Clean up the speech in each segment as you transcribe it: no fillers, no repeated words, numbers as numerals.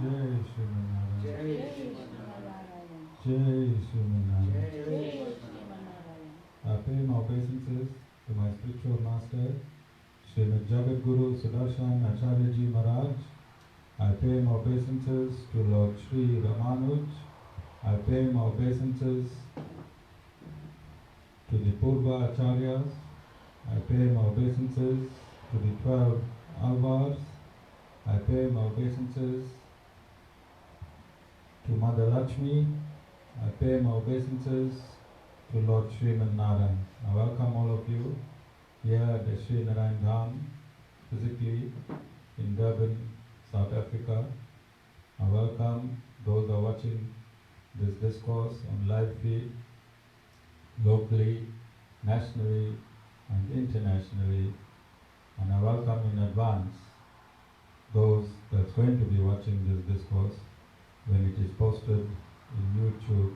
Jai Shriman Narayan. Jai Shriman Narayan. Jai Shriman Narayan. Jai Shriman Narayan. I pay my obeisances to my spiritual master, Srimad Jagat Guru Sudarshan Acharya Ji Maharaj. I pay my obeisances to Lord Sri Ramanuj. I pay my obeisances to the Purva Acharyas. I pay my obeisances to the 12 Alvars. I pay my obeisances to Mother Lakshmi. I pay my obeisances to Lord Sriman Narayan. I welcome all of you here at the Sri Narayan Dham, physically in Durban, South Africa. I welcome those who are watching this discourse on live feed, locally, nationally and internationally. And I welcome in advance those that's going to be watching this discourse when it is posted in YouTube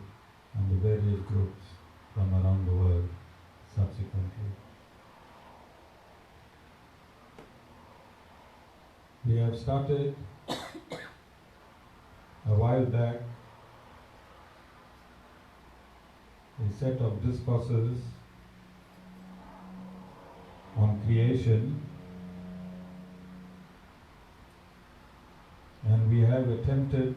and the various groups from around the world subsequently. We have started a while back a set of discourses on creation, and we have attempted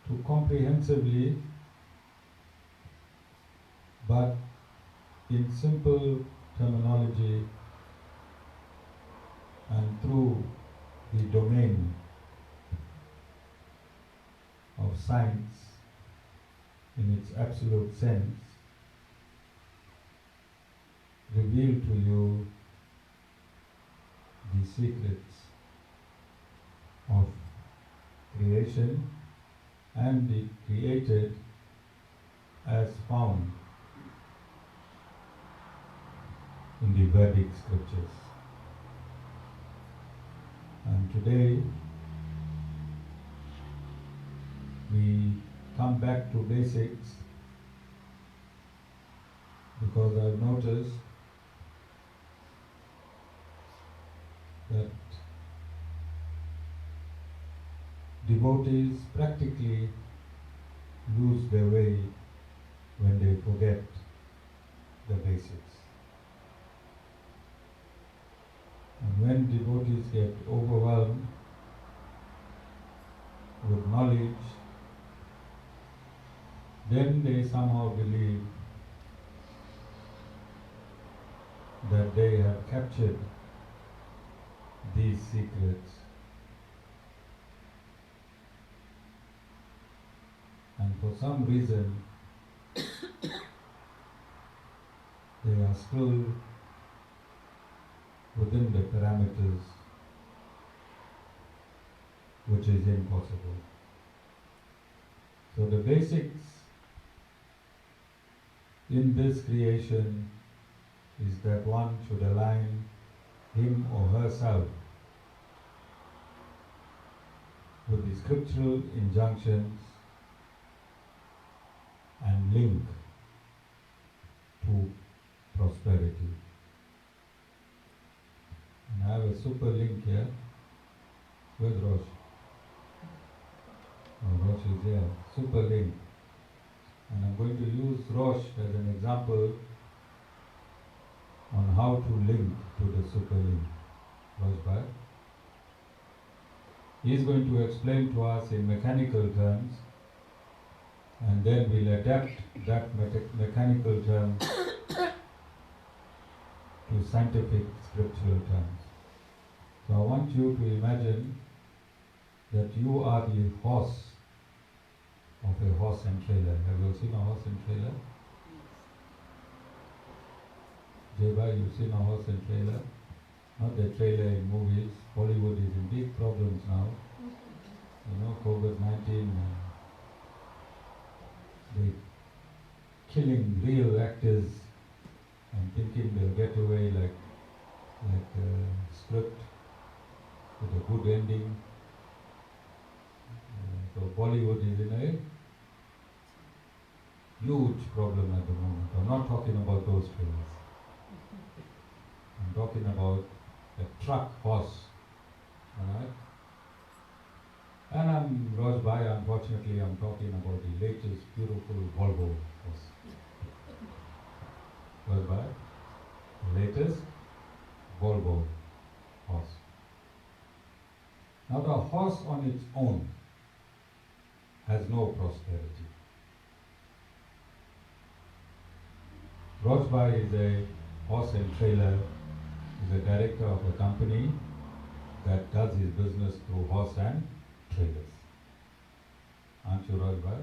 to comprehensively, but in simple terminology and through the domain of science in its absolute sense, reveal to you the secrets of creation and the created as found in the Vedic scriptures. And today we come back to basics because I've noticed that devotees practically lose their way when they forget the basics. And when devotees get overwhelmed with knowledge, then they somehow believe that they have captured these secrets, and for some reason they are still within the parameters, which is impossible. So the basics in this creation is that one should align him or herself with the scriptural injunctions and link to prosperity. And I have a super link here. Where's Rosh? Oh, Rosh is here. Super link. And I'm going to use Rosh as an example on how to link to the super link. Rosh Bhai. He is going to explain to us in mechanical terms, and then we'll adapt that mechanical term to scientific scriptural terms. So I want you to imagine that you are the horse of a horse and trailer. Have you seen a horse and trailer? Jeba, you've seen a horse and trailer? Not the trailer in movies. Hollywood is in big problems now. You know, COVID-19, they're killing real actors and thinking they'll get away like a script with a good ending. So Bollywood is in a huge problem at the moment. I'm not talking about those trailers. I'm talking about a truck horse Alright? And I'm Rosbai, unfortunately I'm talking about the latest beautiful Volvo horse. Rosbai, the latest Volvo horse. Now the horse on its own has no prosperity. Rosbai is a horse and trailer, is a director of a company that does his business through horse and trailers. Aren't you, Rosbai?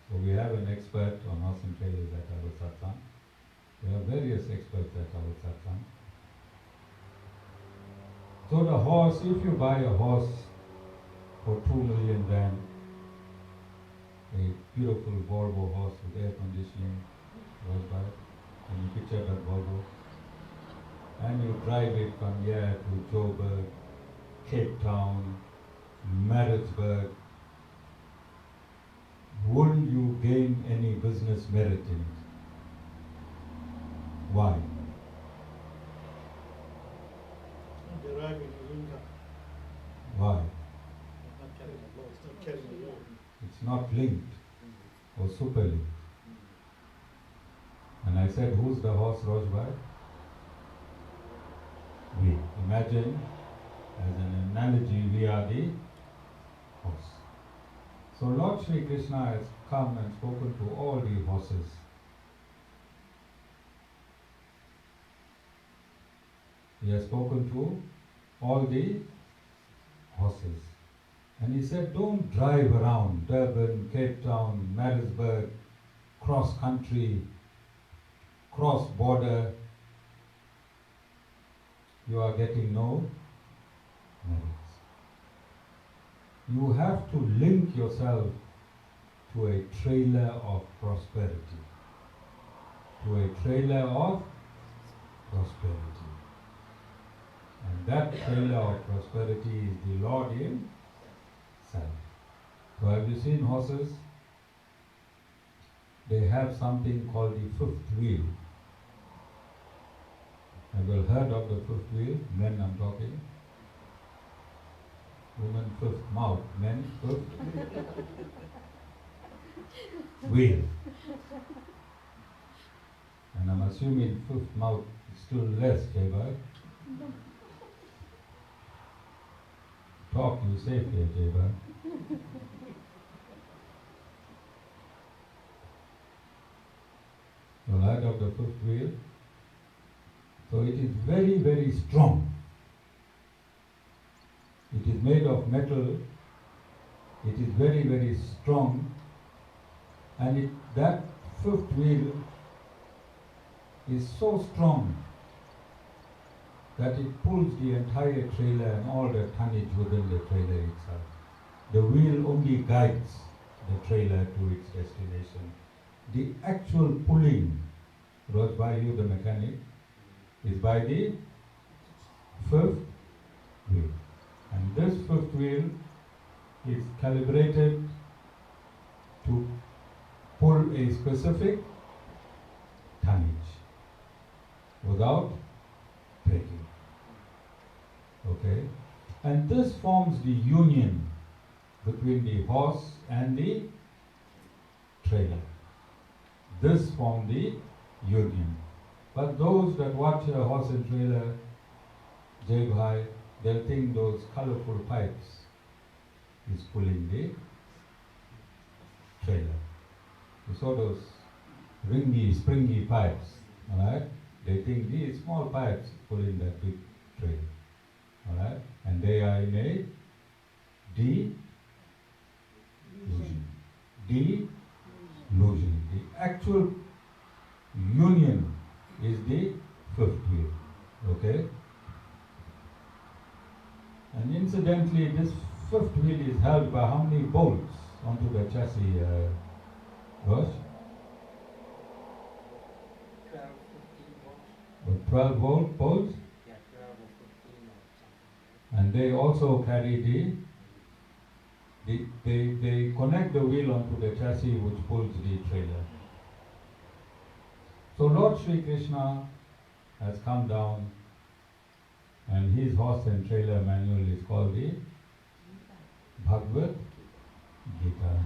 So we have an expert on horse and trailers at our satsang. We have various experts at our satsang. So the horse, if you buy a horse for 2 million rand, a beautiful Volvo horse with air conditioning, Rosbai, and you picture that Volvo, and you drive it from here to Joburg, Cape Town, Maritzburg, wouldn't you gain any business merit in it? Why? Why? It's not linked or super linked. And I said, who's the horse, Rosbai? We. Imagine, as an analogy, we are the horse. So Lord Shri Krishna has come and spoken to all the horses. He has spoken to all the horses. And he said, don't drive around Durban, Cape Town, Maritzburg, cross country, cross border. You are getting no merits. You have to link yourself to a trailer of prosperity. To a trailer of prosperity. And that trailer of prosperity is the Lord Himself. So have you seen horses? They have something called the fifth wheel. Have you heard of the fifth wheel? Men, I'm talking. Women, fifth mouth. Men, fifth wheel. And I'm assuming fifth mouth is still less, Jaybai. Talk you safe here, Jaybai. The light of the fifth wheel. So it is very, very strong. It is made of metal. It is very, very strong. And that fifth wheel is so strong that it pulls the entire trailer and all the tonnage within the trailer itself. The wheel only guides the trailer to its destination. The actual pulling, brought by you, the mechanic, is by the fifth wheel. And this fifth wheel is calibrated to pull a specific tonnage without breaking. Okay? And this forms the union between the horse and the trailer. This forms the union. But those that watch a horse and trailer, Jai Bhai, they'll think those colorful pipes is pulling the trailer. You saw those ringy, springy pipes, alright? They think these small pipes pulling that big trailer, alright? And they are in a delusion. Delusion. The actual union is the fifth wheel, okay? And incidentally, this fifth wheel is held by how many bolts onto the chassis, Rosh? 12 volt bolts? Yeah, 12 or 15 or something. And they also carry they connect the wheel onto the chassis which pulls the trailer. So Lord Shri Krishna has come down And his horse and trailer manual is called the Bhagavad Gita.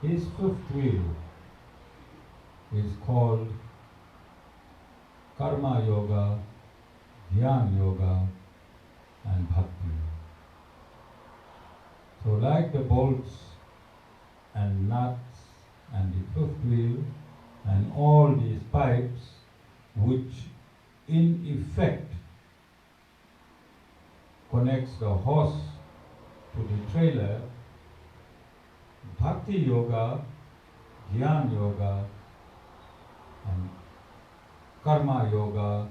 His fifth wheel is called Karma Yoga, Dhyan Yoga, and Bhakti. So like the bolts and nuts and the fifth wheel and all these pipes which in effect connects the horse to the trailer, Bhakti Yoga, Dhyan Yoga, and Karma Yoga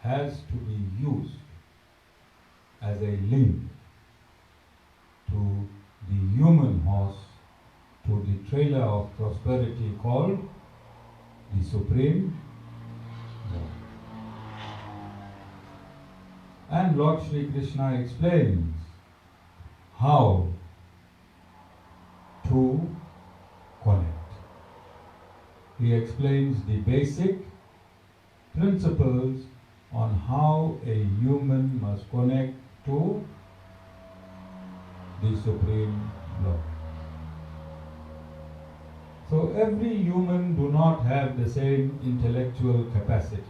has to be used as a link to the human horse, to the trailer of prosperity called the Supreme Lord. And Lord Shri Krishna explains how to connect. He explains the basic principles on how a human must connect to the Supreme Lord. So every human do not have the same intellectual capacity,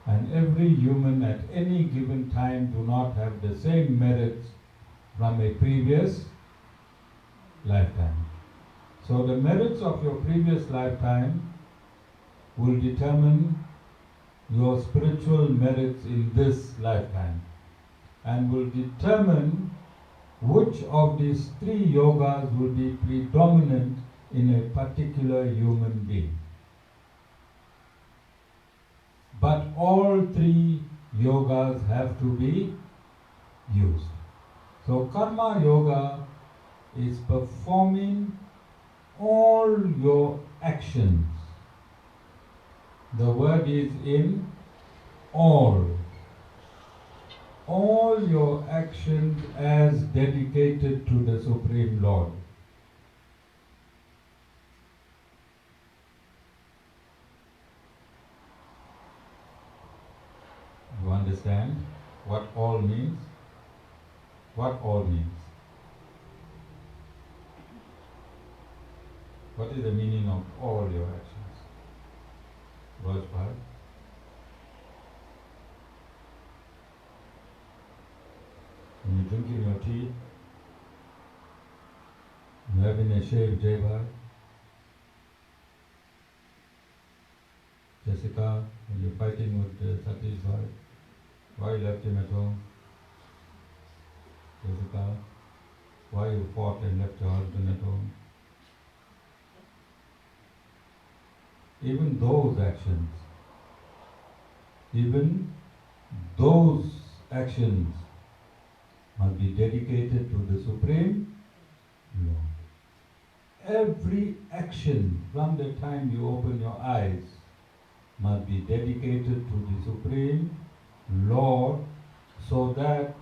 and every human at any given time do not have the same merits from a previous lifetime. So the merits of your previous lifetime will determine your spiritual merits in this lifetime, and will determine which of these three yogas will be predominant in a particular human being. But all three yogas have to be used. So Karma Yoga is performing all your actions. The word is in all. All your actions as dedicated to the Supreme Lord. You understand what all means? What all means? What is the meaning of all your actions? Rajbhai? When you're drinking your tea, you're having a shave, Jaybhai. Jessica, when you're fighting with Satish Bhai, why you left him at home? Jessica, why you fought and left your husband at home? Even those actions must be dedicated to the Supreme Lord. Every action from the time you open your eyes must be dedicated to the Supreme Lord, so that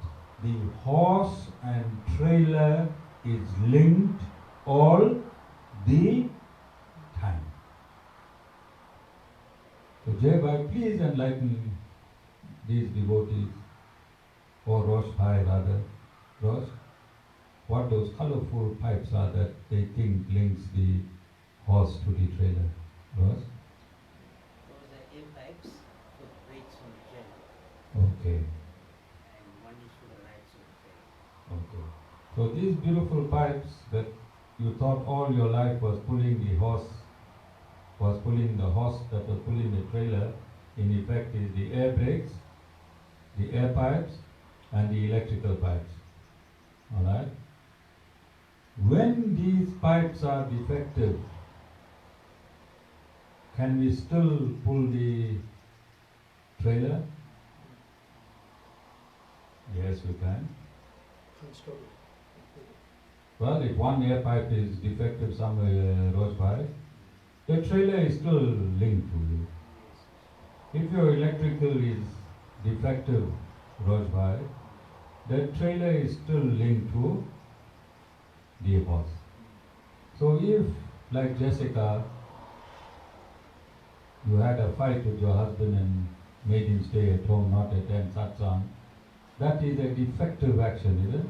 the horse and trailer is linked all the time. So Jayabhai, please enlighten these devotees, or Rosh Bhai rather. Rosh, what those colorful pipes are that they think links the horse to the trailer. Rosh? Those are air pipes for weights on the trailer. Okay. And one is for the rights on the trailer. Okay. So these beautiful pipes that you thought all your life was pulling the horse that was pulling the trailer, in effect is the air brakes, the air pipes, and the electrical pipes. Alright? When these pipes are defective, can we still pull the trailer? Yes, we can. Well, if one air pipe is defective somewhere, Rosebud, the trailer is still linked to you. If your electrical is defective, Rosebud, the trailer is still linked to the horse. So if, like Jessica, you had a fight with your husband and made him stay at home, not attend satsang. That is a defective action, isn't it?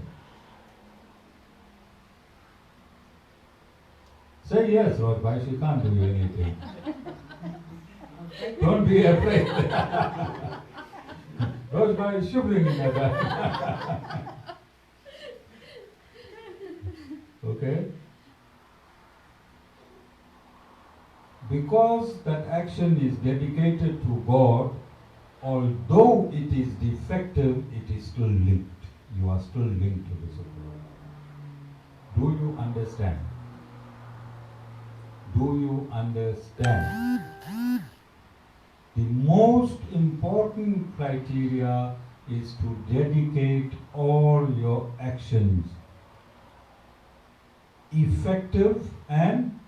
Say yes, Lord Bhai, she can't do anything. Don't be afraid. Lord Bhai is shivering in the back. Okay? Because that action is dedicated to God, although it is defective, it is still linked. You are still linked to the Supreme. Do you understand? Do you understand? The most important criteria is to dedicate all your actions, effective and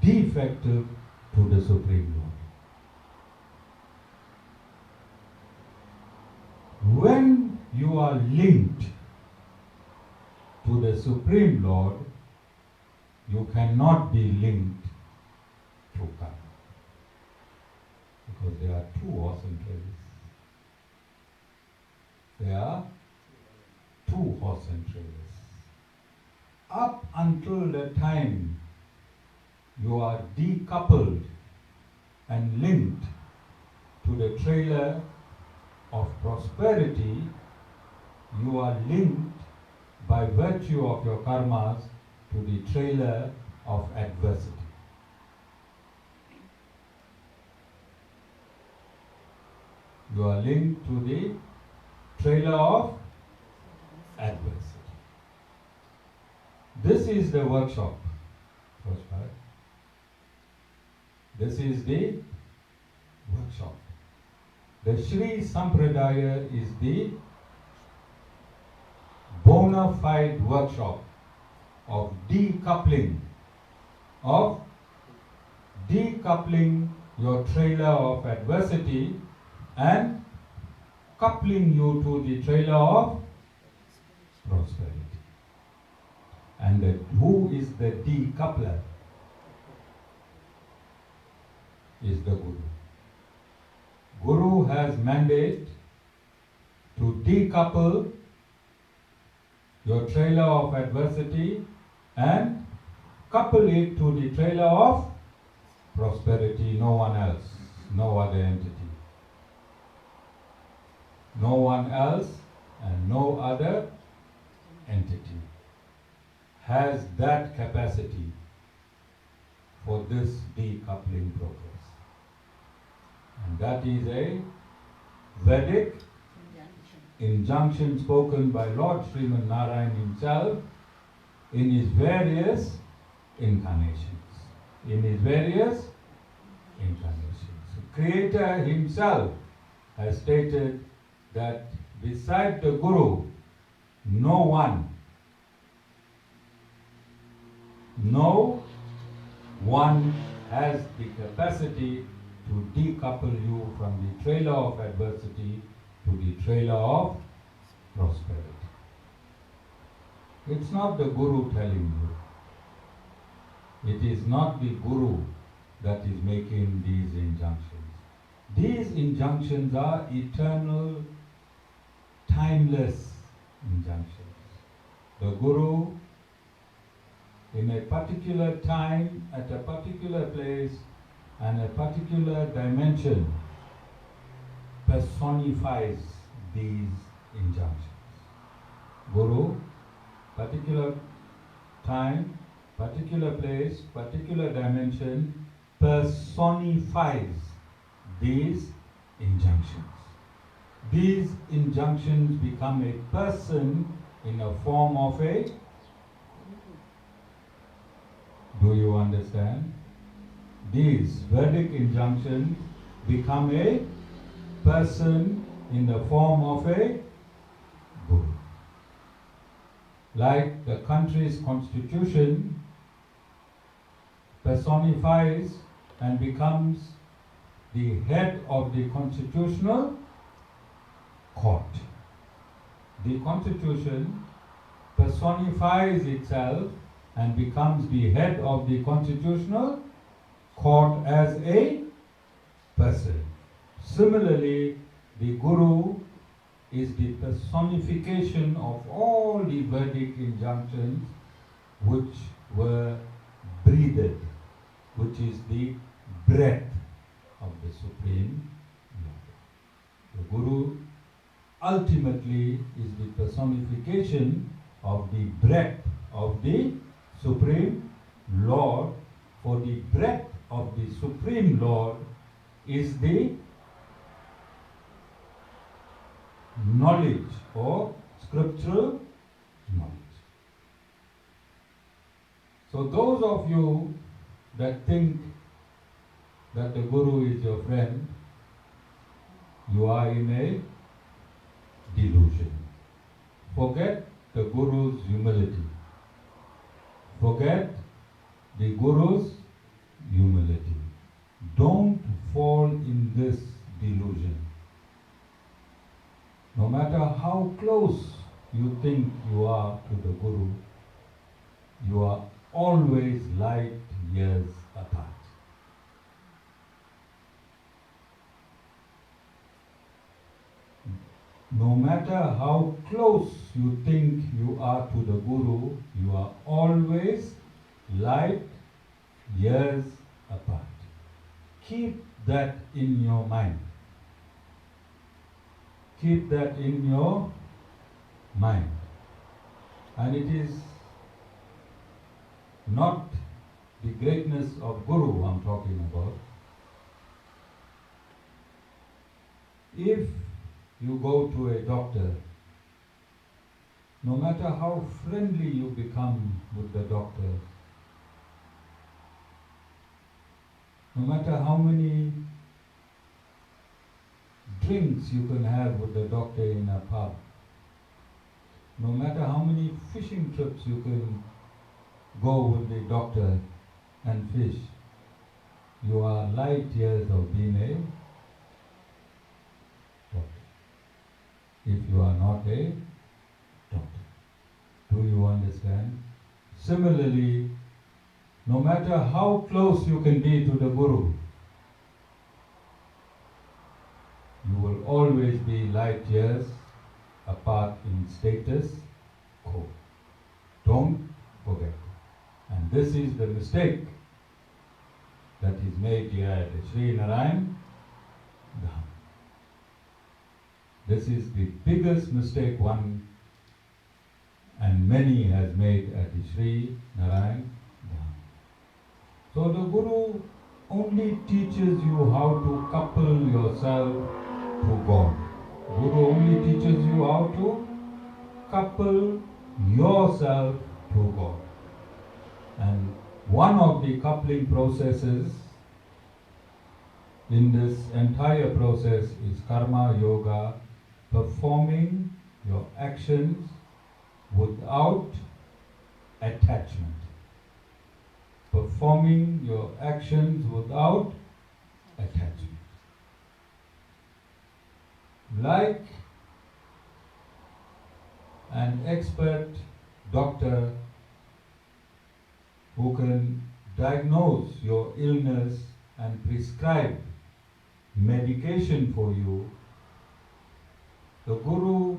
defective, to the Supreme Lord. When you are linked to the Supreme Lord, you cannot be linked to karma. Because there are two horse trails. There are two horse trails. Up until the time you are decoupled and linked to the trailer of prosperity, you are linked by virtue of your karmas to the trailer of adversity. You are linked to the trailer of adversity. This is the workshop. First part. This is the workshop. The Sri Sampradaya is the bona fide workshop of decoupling your trailer of adversity and coupling you to the trailer of prosperity. And who is the decoupler? Is the Guru. Guru has mandate to decouple your trailer of adversity and couple it to the trailer of prosperity, no one else, no other entity. No one else and no other entity has that capacity for this decoupling process. And that is a Vedic injunction spoken by Lord Sriman Narayan himself in his various incarnations. Creator himself has stated that beside the Guru, no one has the capacity to decouple you from the trailer of adversity to the trailer of prosperity. It's not the Guru telling you. It is not the Guru that is making these injunctions. These injunctions are eternal, timeless injunctions. The Guru, in a particular time, at a particular place, and a particular dimension, personifies these injunctions. Guru, particular time, particular place, particular dimension, personifies these injunctions. These injunctions become a person in a form of a... Do you understand? These Vedic injunctions become a person in the form of a Guru. Like the country's constitution personifies and becomes the head of the constitutional court. The constitution personifies itself and becomes the head of the constitutional court as a person. Similarly, the Guru is the personification of all the Vedic injunctions which were breathed, which is the breath of the Supreme Lord. The Guru ultimately is the personification of the breath of the Supreme Lord, for the breath of the Supreme Lord is the knowledge or scriptural knowledge. So those of you that think that the Guru is your friend, you are in a delusion. Forget the Guru's humility. Forget the Guru's humility. Don't fall in this delusion. No matter how close you think you are to the Guru, you are always light years apart. No matter how close you think you are to the Guru, you are always light years apart. Keep that in your mind. Keep that in your mind. And it is not the greatness of Guru I'm talking about. If you go to a doctor, no matter how friendly you become with the doctor, no matter how many drinks you can have with the doctor in a pub, no matter how many fishing trips you can go with the doctor and fish, you are light years of being a doctor. If you are not a doctor. Do you understand? Similarly, no matter how close you can be to the Guru, you will always be light years apart in status quo. Don't forget. And this is the mistake that is made here at the Sri Narayan Dham. This is the biggest mistake one and many has made at the Sri Narayan Dham. So the Guru only teaches you how to couple yourself to God. Guru only teaches you how to couple yourself to God. And one of the coupling processes in this entire process is karma yoga, performing your actions without attachment. Performing your actions without attachment. Like an expert doctor who can diagnose your illness and prescribe medication for you, the Guru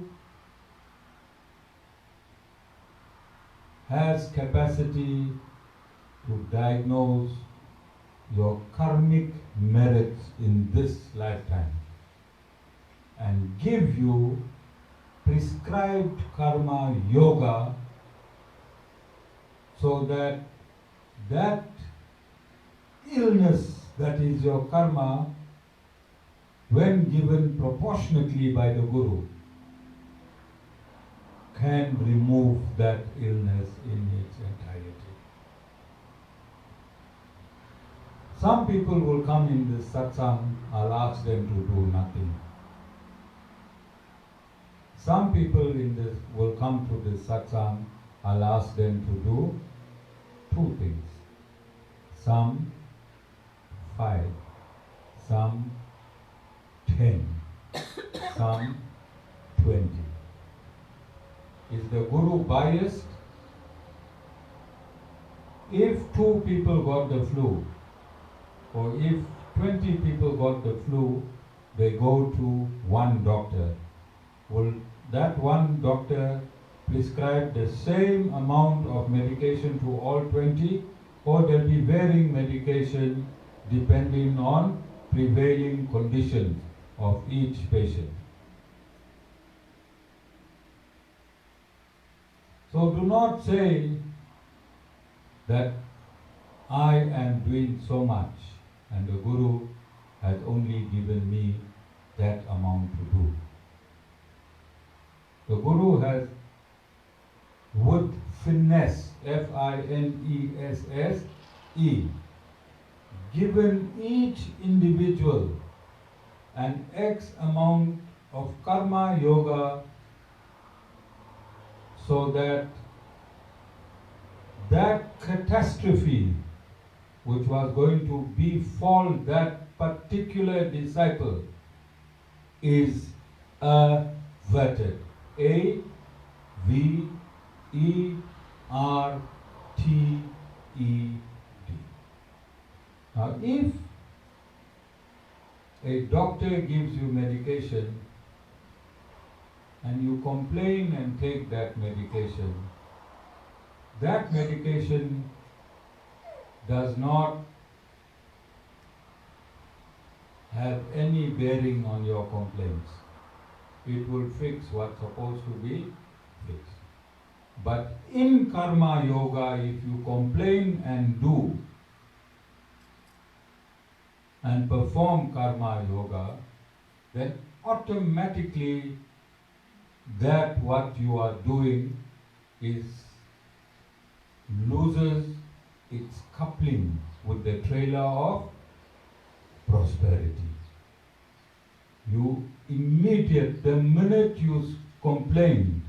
has capacity to diagnose your karmic merits in this lifetime and give you prescribed karma yoga so that that illness that is your karma, when given proportionately by the Guru, can remove that illness in its entirety. Some people will come in this satsang, I'll ask them to do nothing. Some people in this will come to this satsang, I'll ask them to do two things. Some 5, some 10, some 20. Is the Guru biased? If 2 people got the flu, or if 20 people got the flu, they go to one doctor. Will that one doctor prescribe the same amount of medication to all 20, or there'll be varying medication depending on prevailing conditions of each patient? So do not say that I am doing so much and the Guru has only given me that amount to do. The Guru has, with finesse, Finesse, given each individual an X amount of karma yoga so that that catastrophe which was going to befall that particular disciple is averted. A-V-E-R-T-E-D. Now, if a doctor gives you medication and you complain and take that medication does not have any bearing on your complaints. It will fix what's supposed to be fixed. But in karma yoga, if you complain and do and perform karma yoga, then automatically that what you are doing loses its coupling with the trailer of prosperity. The minute you complain,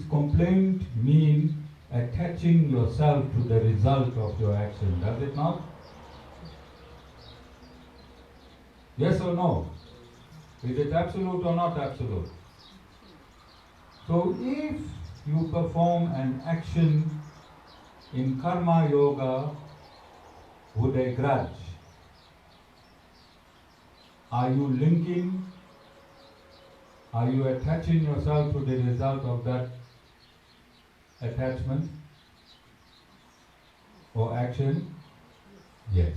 complaint means attaching yourself to the result of your action, does it not? Yes or no? Is it absolute or not absolute? So if you perform an action in karma yoga with a grudge, are you linking? Are you attaching yourself to the result of that attachment or action? Yes.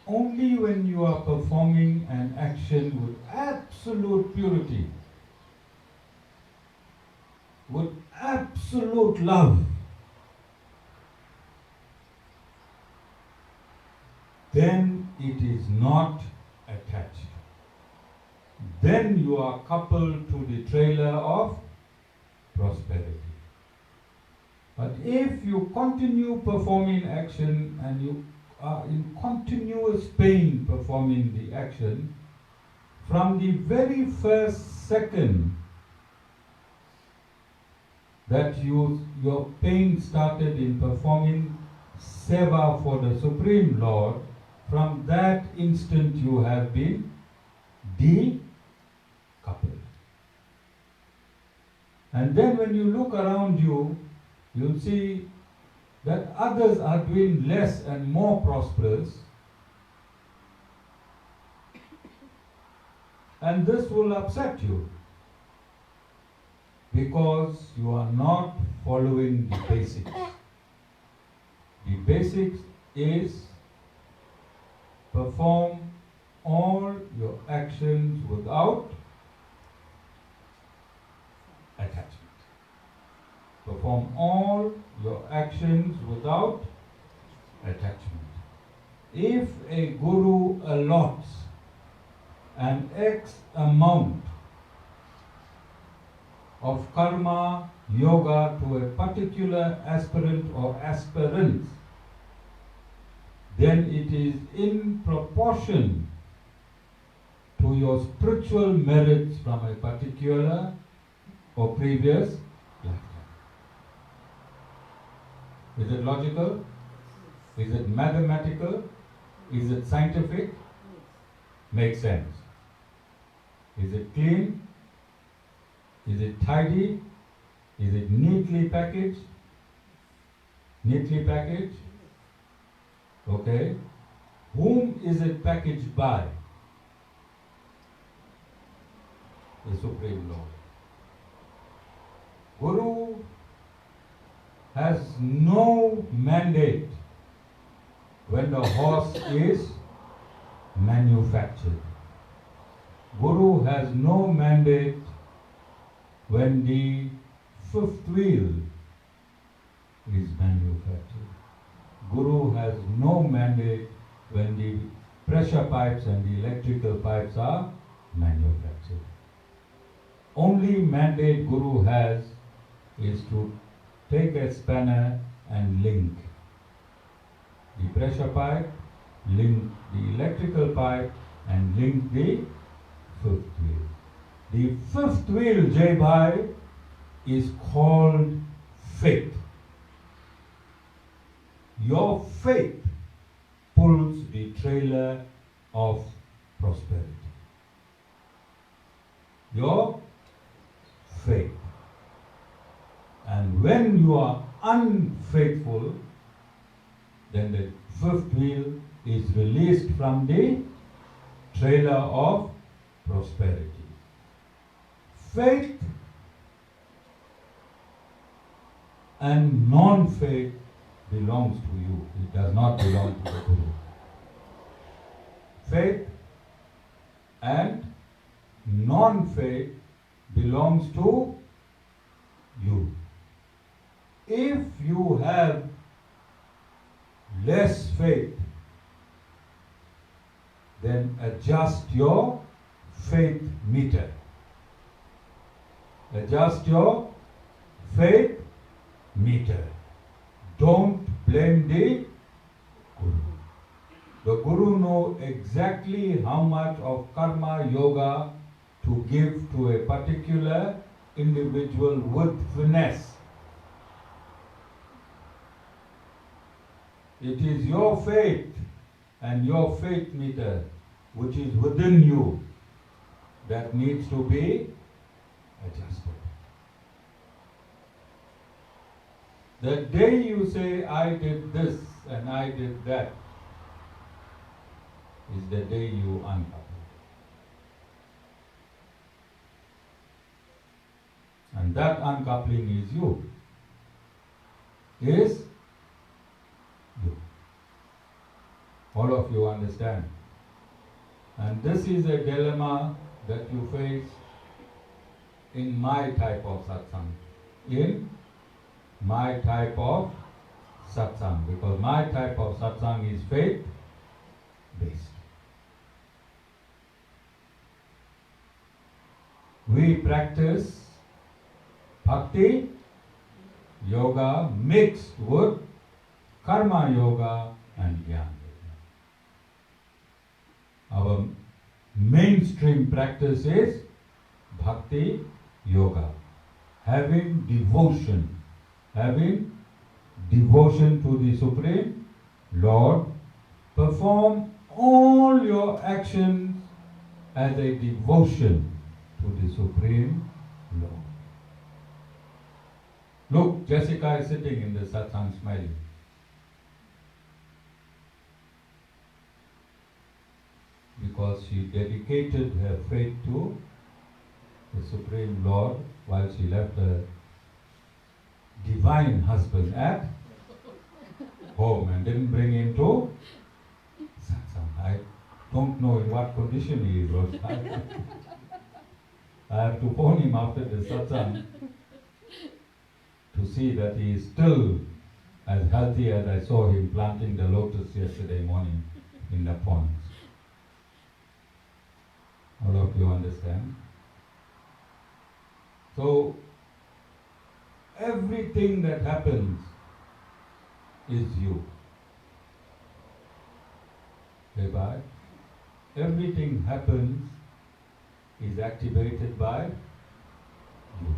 Only when you are performing an action with absolute purity, with absolute love, then it is not attached. Then you are coupled to the trailer of prosperity. But if you continue performing action and you are in continuous pain performing the action, from the very first second that your pain started in performing seva for the Supreme Lord, from that instant you have been decoupled. And then when you look around you, you'll see that others are doing less and more prosperous, and this will upset you because you are not following the basics. The basics is perform all your actions without attachment. Perform all your actions without attachment. If a guru allots an X amount of karma yoga to a particular aspirant or aspirants, then it is in proportion to your spiritual merits from a particular or previous lifetime. Is it logical? Is it mathematical? Is it scientific? Makes sense. Is it clean? Is it tidy? Is it neatly packaged? Neatly packaged? Okay. Whom is it packaged by? the Supreme Lord. Guru has no mandate when the horse is manufactured. Guru has no mandate when the fifth wheel is manufactured. Guru has no mandate when the pressure pipes and the electrical pipes are manufactured. Only mandate Guru has is to take a spanner and link the pressure pipe, link the electrical pipe, and link the fifth wheel. The fifth wheel, Jai Bhai, is called faith. Your faith pulls the trailer of prosperity. Your faith. And when you are unfaithful, then the fifth wheel is released from the trailer of prosperity. Faith and non-faith belongs to you. It does not belong to the Guru. Faith and non-faith belongs to you. If you have less faith, then adjust your faith meter. Adjust your faith meter. Don't blame the Guru. The Guru knows exactly how much of karma yoga to give to a particular individual with finesse. It is your faith and your faith meter which is within you that needs to be adjusted. The day you say, I did this and I did that, is the day you uncouple. And that uncoupling is you. Is you. All of you understand. And this is a dilemma that you face in my type of satsang. In my type of satsang. Because my type of satsang is faith-based. We practice bhakti yoga mixed with karma yoga and jnana yoga. Our mainstream practice is bhakti yoga. Having devotion to the Supreme Lord, perform all your actions as a devotion to the Supreme Lord. Look, Jessica is sitting in the satsang smiling. Because she dedicated her faith to the Supreme Lord while she left her divine husband at home and didn't bring him to satsang. I don't know in what condition he was. I have to phone him after the satsang to see that he is still as healthy as I saw him planting the lotus yesterday morning in the ponds. All of you understand? So, everything that happens is you. Thereby, everything happens is activated by you.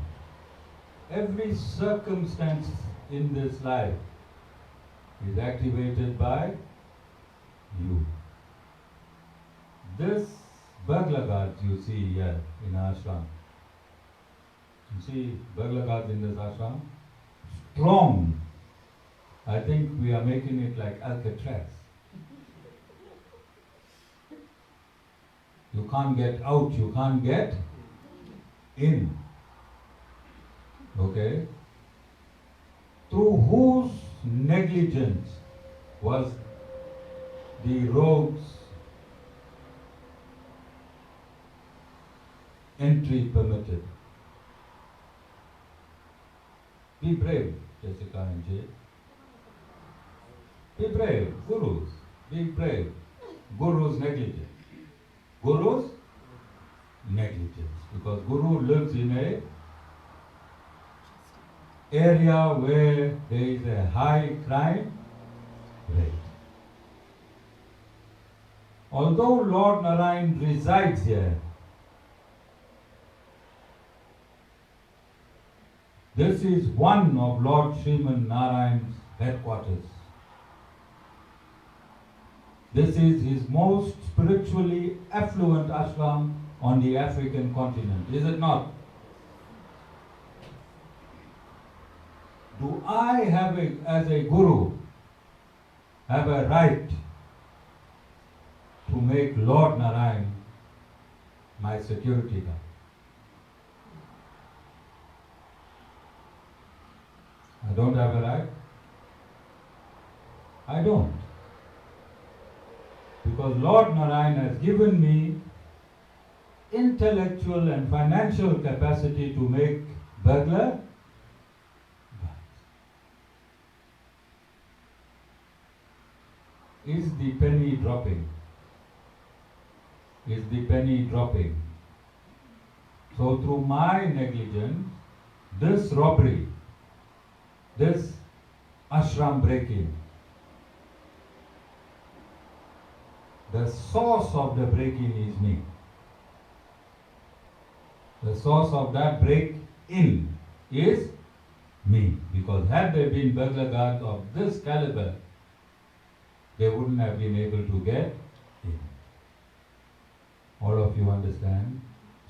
Every circumstance in this life is activated by you. This burglar guards you see here in ashram. You see burglar guards in this ashram? Strong. I think we are making it like Alcatraz. You can't get out, you can't get in. Okay? Through whose negligence was the rogue's entry permitted? Be brave, Jessica and Jay. Be brave, gurus. Be brave. Guru's negligence. Guru's negligence. Because Guru lives in a area where there is a high crime rate. Although Lord Narayan resides here, this is one of Lord Sriman Narayan's headquarters. This is his most spiritually affluent ashram on the African continent, is it not? Do I have as a guru, have a right to make Lord Narayan my security guard? I don't have a right. I don't. Because Lord Narayan has given me intellectual and financial capacity to make burglar guards. Is the penny dropping? Is the penny dropping? So through my negligence, this robbery, this ashram break-in, the source of the break-in is me. The source of that break-in is me. Because had there been burglar guards of this caliber, they wouldn't have been able to get in. All of you understand?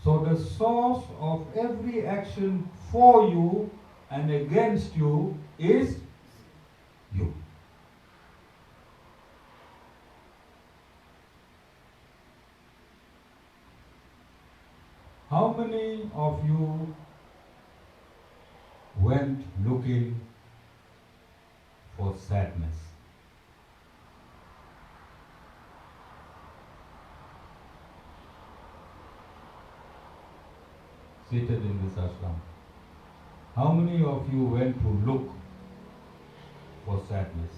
So the source of every action for you and against you is you. How many of you went looking for sadness? Seated in this ashram. How many of you went to look for sadness?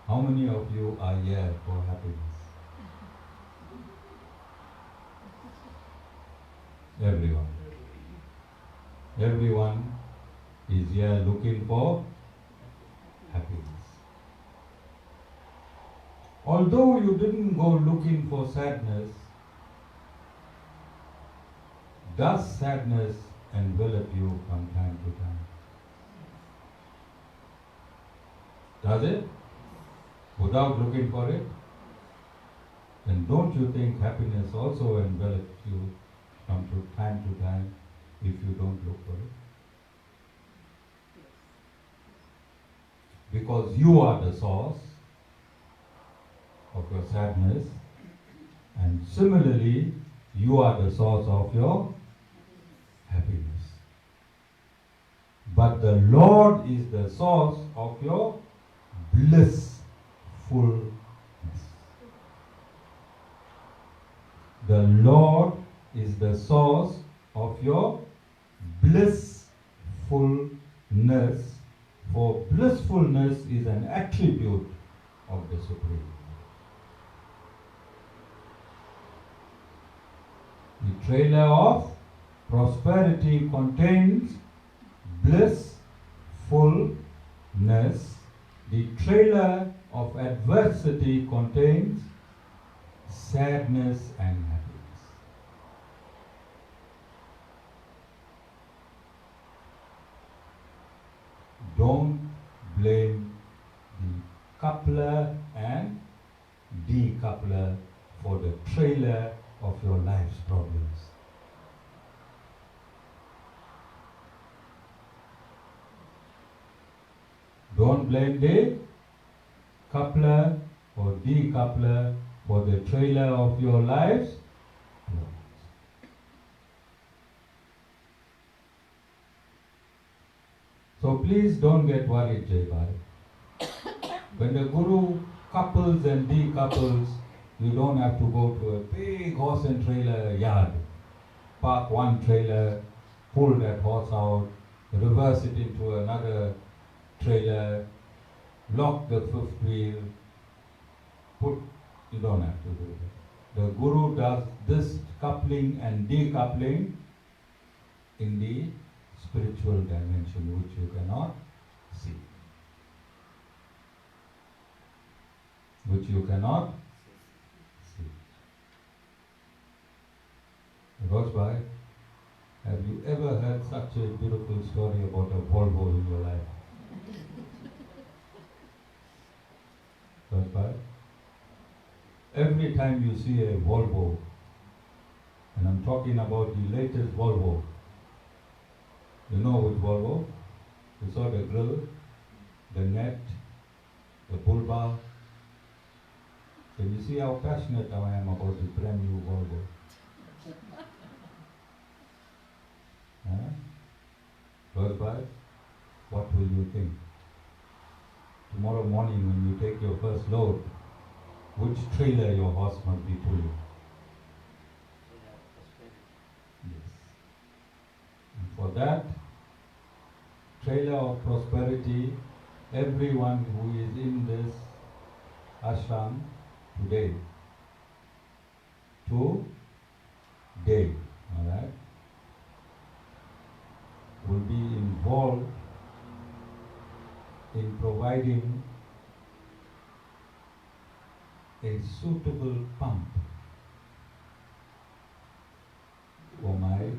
How many of you are here for happiness? Everyone. Everyone is here looking for happiness. Although you didn't go looking for sadness, does sadness envelop you from time to time? Does it? Without looking for it? Then don't you think happiness also envelops you from time to time if you don't look for it? Because you are the source of your sadness, and similarly, you are the source of your happiness. But the Lord is the source of your blissfulness. The Lord is the source of your blissfulness, for blissfulness is an attribute of the Supreme. The trailer of prosperity contains blissfulness. The trailer of adversity contains sadness and happiness. Don't blame the coupler and decoupler for the trailer of your life's problems. Don't blame the coupler or decoupler for the trailer of your lives. So please don't get worried, Jai Bharat. When the Guru couples and decouples, you don't have to go to a big horse and trailer yard, park one trailer, pull that horse out, reverse it into another trailer, lock the fifth wheel, you don't have to do that. The Guru does this coupling and decoupling in the spiritual dimension, which you cannot see. Which you cannot see. Rosbhai, have you ever heard such a beautiful story about a Volvo in your life? Rosbhai? Every time you see a Volvo, and I'm talking about the latest Volvo, you know which Volvo? You saw the grill, the net, the bull bar. Can you see how passionate I am about this brand new Volvo? Rosbhai, what will you think? Tomorrow morning when you take your first load, which trailer your horse must be pulling? Yes. And for that trailer of prosperity, everyone who is in this ashram today, alright, will be involved in providing a suitable pump for my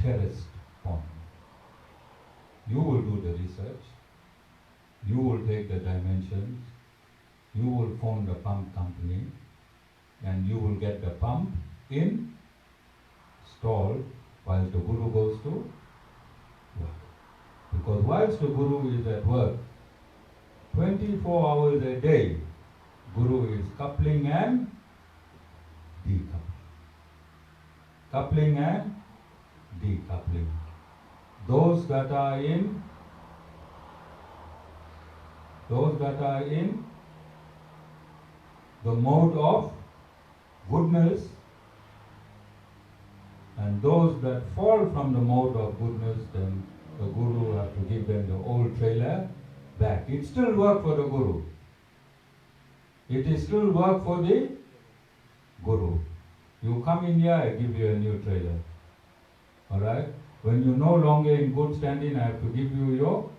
terraced pond. You will do the research, you will take the dimensions, you will phone the pump company, and you will get the pump installed whilst the Guru goes to work. Because whilst the Guru is at work, 24 hours a day, Guru is coupling and decoupling. Coupling and decoupling. Those that are in the mode of goodness, and those that fall from the mode of goodness, then the Guru have to give them the old trailer back. It still work for the Guru. It is still work for the Guru. You come in here, I give you a new trailer. Alright? When you're no longer in good standing, I have to give you your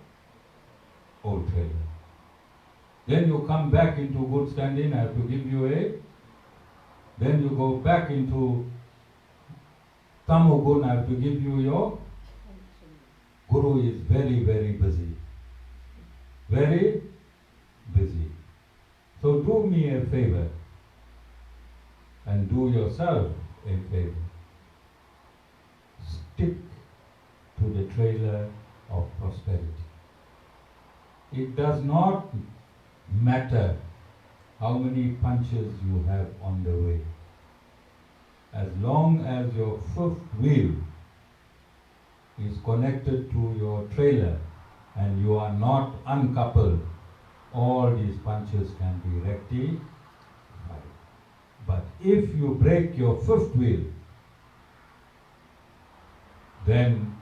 old trailer. Then you come back into good standing, I have to give you then you go back into Tamogun, I have to give you your Guru is very, very busy. Very busy. So do me a favor and do yourself a favor. Stick to the trailer of prosperity. It does not matter how many punches you have on the way. As long as your fifth wheel is connected to your trailer and you are not uncoupled, all these punches can be rectified. But if you break your fifth wheel, then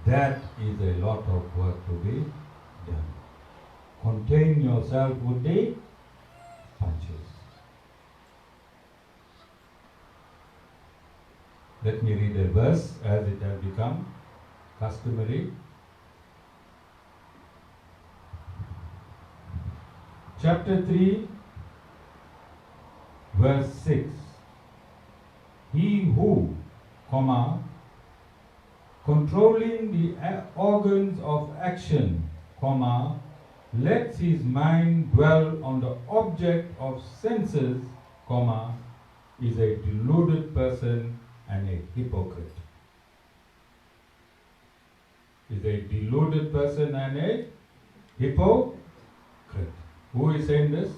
that is a lot of work to be done. Contain yourself with the punches. Let me read a verse as it has become customary. Chapter 3, verse 6. He who, controlling the organs of action, lets his mind dwell on the object of senses, is a deluded person and a hypocrite. Is a deluded person and a hypocrite. Who is saying this?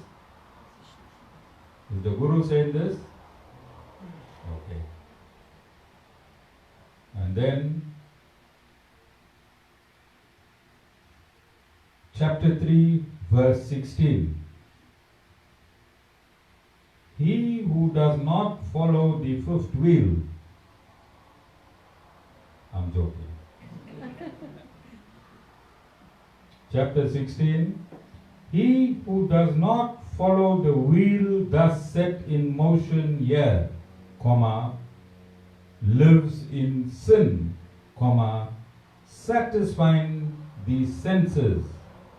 Is the Guru saying this? Okay. And then chapter 3, verse 16. He who does not follow the fifth wheel, I'm joking. Chapter 16. He who does not follow the wheel thus set in motion here, comma, lives in sin, comma, satisfying the senses,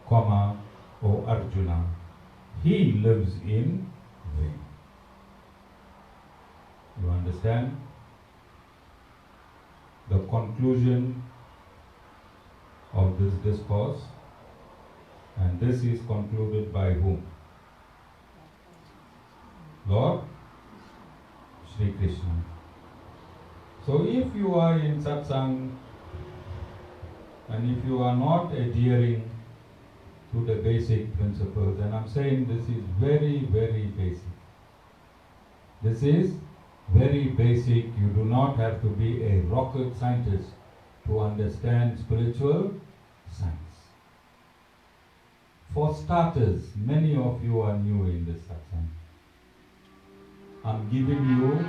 comma, O Arjuna. He lives in vain. You understand? The conclusion of this discourse, and this is concluded by whom? Lord Shri Krishna. So if you are in satsang and if you are not adhering to the basic principles, and I'm saying this is very, very basic. This is very basic. You do not have to be a rocket scientist to understand spiritual science. For starters, many of you are new in this satsang. I'm giving you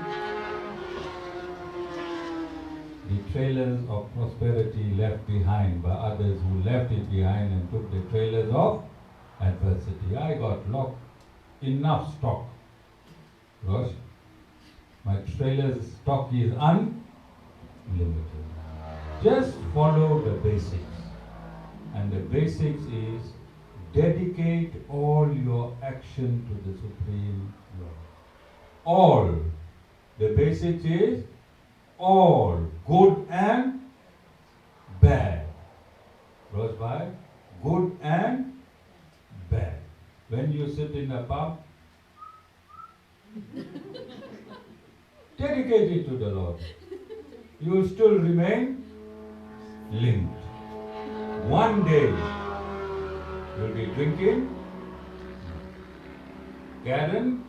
the trailers of prosperity left behind by others who left it behind and took the trailers of adversity. I got enough stock. Gosh, my trailer's stock is unlimited. Just follow the basics. And the basics is dedicate all your action to the Supreme Lord. All. The basics is all, good and bad. Verse 5, good and bad. When you sit in a pub, dedicate it to the Lord. You will still remain linked. One day you'll be drinking, guaranteed.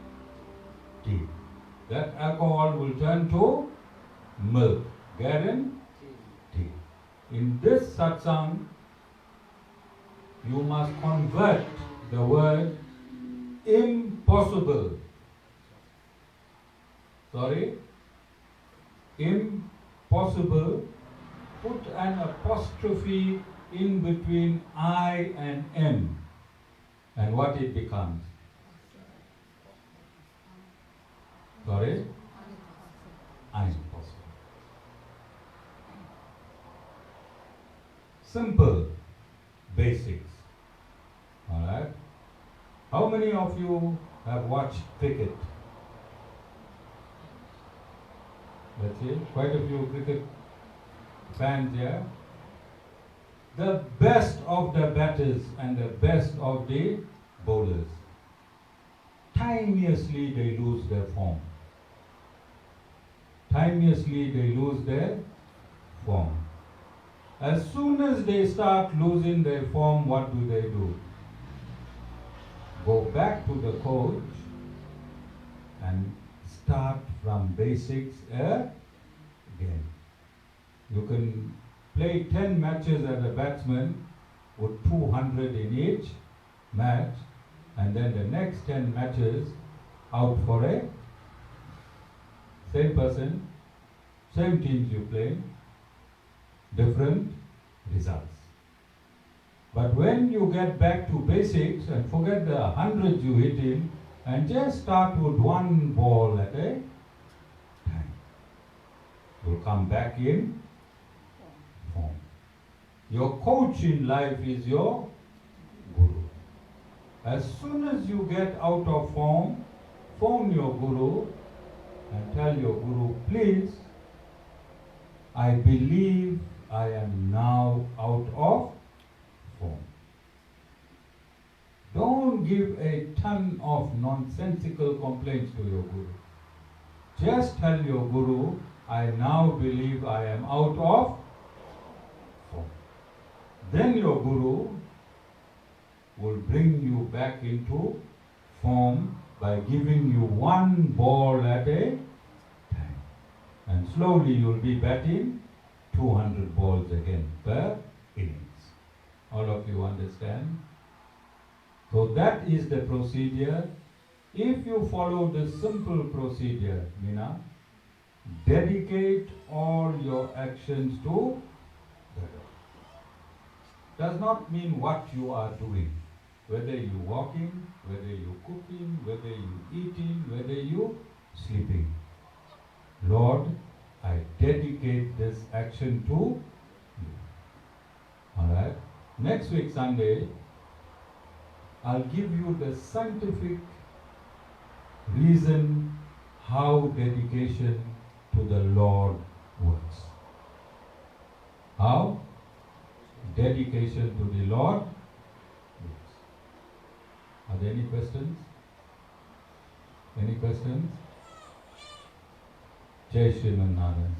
That alcohol will turn to milk, guaranteed. In this satsang, you must convert the word impossible. Sorry? Impossible. Put an apostrophe in between I and M. And what it becomes? Sorry? Impossible. Simple basics. Alright? How many of you have watched cricket? Let's see, quite a few cricket fans here. The best of the batters and the best of the bowlers, timeously they lose their form. Timeously they lose their form. As soon as they start losing their form, what do? Go back to the coach and start from basics again. You can play 10 matches as a batsman with 200 in each match, and then the next 10 matches out for a same person, same teams you play, different results. But when you get back to basics and forget the hundreds you hit in and just start with one ball at a time, you'll come back in form. Your coach in life is your guru. As soon as you get out of form, phone your guru and tell your guru, please, I believe I am now out of form. Don't give a ton of nonsensical complaints to your guru. Just tell your guru, I now believe I am out of form. Then your guru will bring you back into form by giving you one ball at a time. And slowly you'll be batting 200 balls again per innings. All of you understand? So that is the procedure. If you follow the simple procedure, Meena, dedicate all your actions to the Lord. Does not mean what you are doing. Whether you walking, whether you cooking, whether you eating, whether you sleeping. Lord, I dedicate this action to you. Alright? Next week Sunday, I'll give you the scientific reason how dedication to the Lord works. How dedication to the Lord works. Are there any questions? Any questions? Jai Shri Narayan.